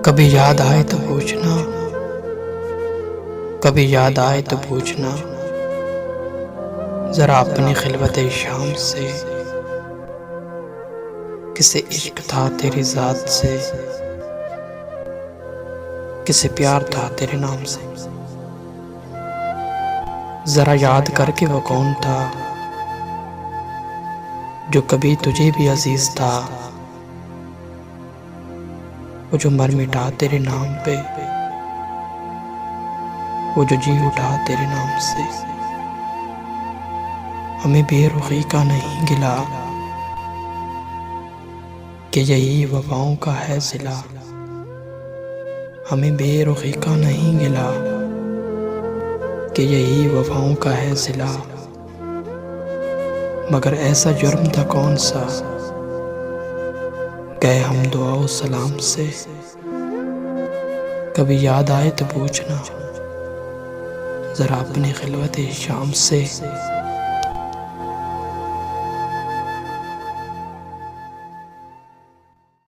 कभी याद आए तो पूछना, कभी याद आए तो पूछना, जरा अपनी खिलवत शाम से, किसे इश्क था तेरी ज़ात से, किसे प्यार था तेरे नाम से। जरा याद करके वो कौन था जो कभी तुझे भी अजीज था, वो जो मर मिटा तेरे नाम पे, वो जो जी उठा तेरे नाम से। हमें बेरुखी का नहीं गिला कि यही वफाओं का है सिला। हमें बेरुखी का नहीं गिला कि यही वफाओं का है सिला। मगर ऐसा जुर्म था कौन सा, गए हम दुआ व सलाम से। कभी याद आए तो पूछना, जरा अपनी खिलवत शाम से।